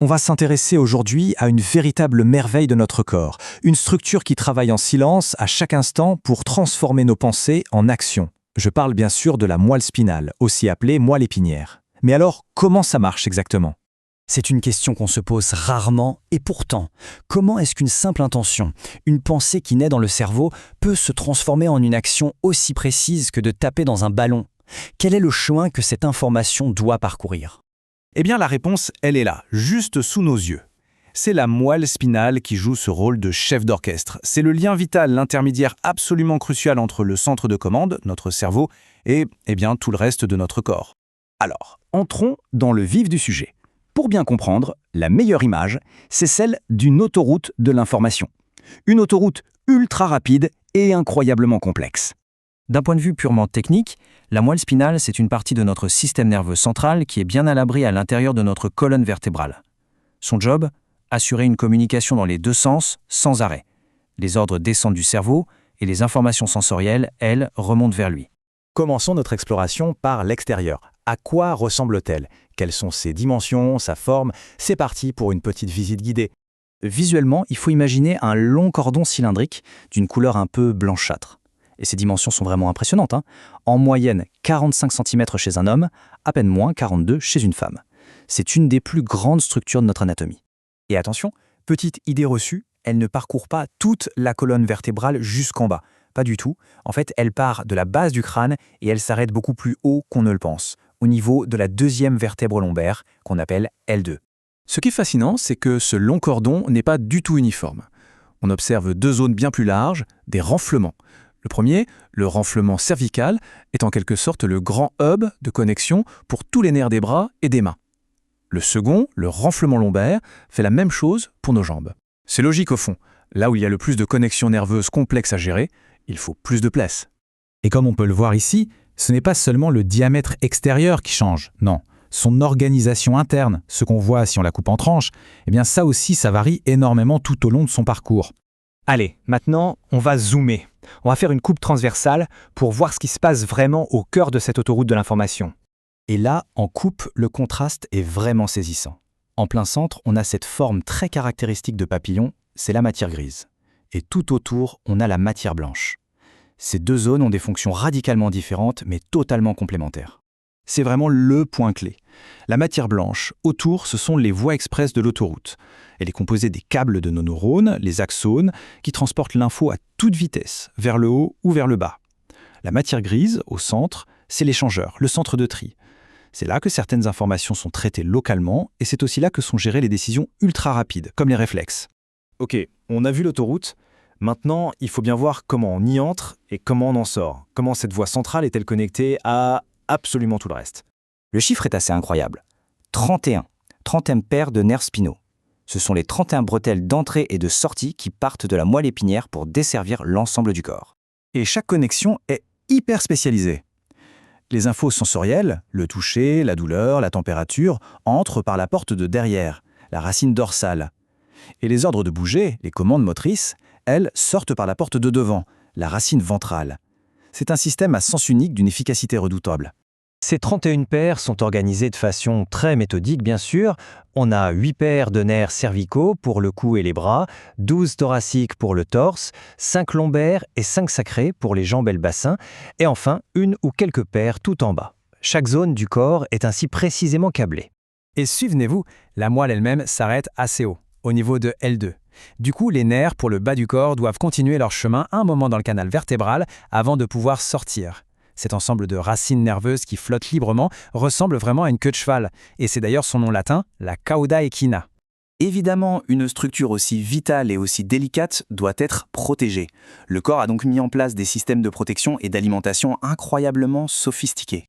On va s'intéresser aujourd'hui à une véritable merveille de notre corps, une structure qui travaille en silence à chaque instant pour transformer nos pensées en actions. Je parle bien sûr de la moelle spinale, aussi appelée moelle épinière. Mais alors, comment ça marche exactement? C'est une question qu'on se pose rarement, et pourtant, comment est-ce qu'une simple intention, une pensée qui naît dans le cerveau, peut se transformer en une action aussi précise que de taper dans un ballon? Quel est le chemin que cette information doit parcourir? Eh bien, la réponse, elle est là, juste sous nos yeux. C'est la moelle spinale qui joue ce rôle de chef d'orchestre. C'est le lien vital, l'intermédiaire absolument crucial entre le centre de commande, notre cerveau, et tout le reste de notre corps. Alors, entrons dans le vif du sujet. Pour bien comprendre, la meilleure image, c'est celle d'une autoroute de l'information. Une autoroute ultra rapide et incroyablement complexe. D'un point de vue purement technique, la moelle spinale, c'est une partie de notre système nerveux central qui est bien à l'abri à l'intérieur de notre colonne vertébrale. Son job, assurer une communication dans les deux sens, sans arrêt. Les ordres descendent du cerveau et les informations sensorielles, elles, remontent vers lui. Commençons notre exploration par l'extérieur. À quoi ressemble-t-elle? Quelles sont ses dimensions, sa forme? C'est parti pour une petite visite guidée. Visuellement, il faut imaginer un long cordon cylindrique d'une couleur un peu blanchâtre. Et ces dimensions sont vraiment impressionnantes. En moyenne, 45 cm chez un homme, à peine moins 42 chez une femme. C'est une des plus grandes structures de notre anatomie. Et attention, petite idée reçue, elle ne parcourt pas toute la colonne vertébrale jusqu'en bas. Pas du tout. En fait, elle part de la base du crâne et elle s'arrête beaucoup plus haut qu'on ne le pense, au niveau de la deuxième vertèbre lombaire, qu'on appelle L2. Ce qui est fascinant, c'est que ce long cordon n'est pas du tout uniforme. On observe deux zones bien plus larges, des renflements. Le premier, le renflement cervical, est en quelque sorte le grand hub de connexion pour tous les nerfs des bras et des mains. Le second, le renflement lombaire, fait la même chose pour nos jambes. C'est logique au fond. Là où il y a le plus de connexions nerveuses complexes à gérer, il faut plus de place. Et comme on peut le voir ici, ce n'est pas seulement le diamètre extérieur qui change, non. Son organisation interne, ce qu'on voit si on la coupe en tranches, ça aussi, ça varie énormément tout au long de son parcours. Allez, maintenant, on va zoomer. On va faire une coupe transversale pour voir ce qui se passe vraiment au cœur de cette autoroute de l'information. Et là, en coupe, le contraste est vraiment saisissant. En plein centre, on a cette forme très caractéristique de papillon, c'est la matière grise. Et tout autour, on a la matière blanche. Ces deux zones ont des fonctions radicalement différentes, mais totalement complémentaires. C'est vraiment le point clé. La matière blanche, autour, ce sont les voies expresses de l'autoroute. Elle est composée des câbles de nos neurones, les axones, qui transportent l'info à toute vitesse, vers le haut ou vers le bas. La matière grise, au centre, c'est l'échangeur, le centre de tri. C'est là que certaines informations sont traitées localement, et c'est aussi là que sont gérées les décisions ultra rapides, comme les réflexes. Ok, on a vu l'autoroute. Maintenant, il faut bien voir comment on y entre et comment on en sort. Comment cette voie centrale est-elle connectée à absolument tout le reste. Le chiffre est assez incroyable. 31 paires de nerfs spinaux. Ce sont les 31 bretelles d'entrée et de sortie qui partent de la moelle épinière pour desservir l'ensemble du corps. Et chaque connexion est hyper spécialisée. Les infos sensorielles, le toucher, la douleur, la température, entrent par la porte de derrière, la racine dorsale. Et les ordres de bouger, les commandes motrices, elles, sortent par la porte de devant, la racine ventrale. C'est un système à sens unique d'une efficacité redoutable. Ces 31 paires sont organisées de façon très méthodique, bien sûr. On a 8 paires de nerfs cervicaux pour le cou et les bras, 12 thoraciques pour le torse, 5 lombaires et 5 sacrés pour les jambes et le bassin, et enfin une ou quelques paires tout en bas. Chaque zone du corps est ainsi précisément câblée. Et souvenez-vous, la moelle elle-même s'arrête assez haut, au niveau de L2. Du coup, les nerfs pour le bas du corps doivent continuer leur chemin un moment dans le canal vertébral avant de pouvoir sortir. Cet ensemble de racines nerveuses qui flottent librement ressemble vraiment à une queue de cheval, et c'est d'ailleurs son nom latin, la cauda equina. Évidemment, une structure aussi vitale et aussi délicate doit être protégée. Le corps a donc mis en place des systèmes de protection et d'alimentation incroyablement sophistiqués.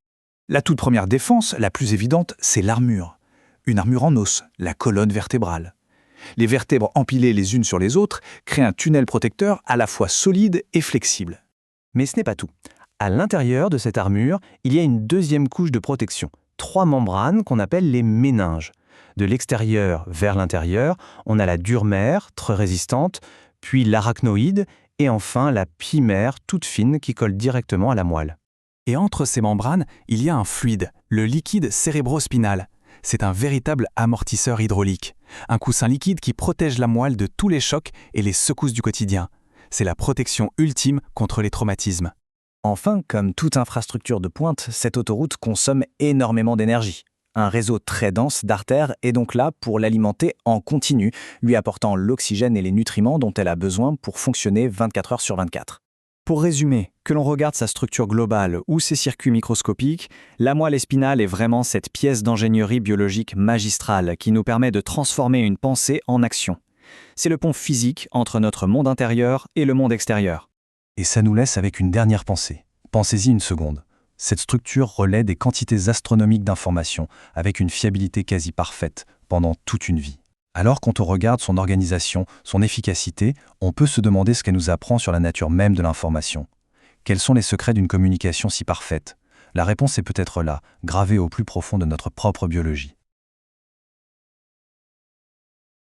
La toute première défense, la plus évidente, c'est l'armure. Une armure en os, la colonne vertébrale. Les vertèbres empilées les unes sur les autres créent un tunnel protecteur à la fois solide et flexible. Mais ce n'est pas tout. À l'intérieur de cette armure, il y a une deuxième couche de protection, 3 membranes qu'on appelle les méninges. De l'extérieur vers l'intérieur, on a la dure-mère, très résistante, puis l'arachnoïde, et enfin la pie-mère, toute fine, qui colle directement à la moelle. Et entre ces membranes, il y a un fluide, le liquide cérébrospinal. C'est un véritable amortisseur hydraulique. Un coussin liquide qui protège la moelle de tous les chocs et les secousses du quotidien. C'est la protection ultime contre les traumatismes. Enfin, comme toute infrastructure de pointe, cette autoroute consomme énormément d'énergie. Un réseau très dense d'artères est donc là pour l'alimenter en continu, lui apportant l'oxygène et les nutriments dont elle a besoin pour fonctionner 24 heures sur 24. Pour résumer, que l'on regarde sa structure globale ou ses circuits microscopiques, la moelle épinale est vraiment cette pièce d'ingénierie biologique magistrale qui nous permet de transformer une pensée en action. C'est le pont physique entre notre monde intérieur et le monde extérieur. Et ça nous laisse avec une dernière pensée. Pensez-y une seconde. Cette structure relaie des quantités astronomiques d'informations avec une fiabilité quasi parfaite pendant toute une vie. Alors quand on regarde son organisation, son efficacité, on peut se demander ce qu'elle nous apprend sur la nature même de l'information. Quels sont les secrets d'une communication si parfaite ? La réponse est peut-être là, gravée au plus profond de notre propre biologie.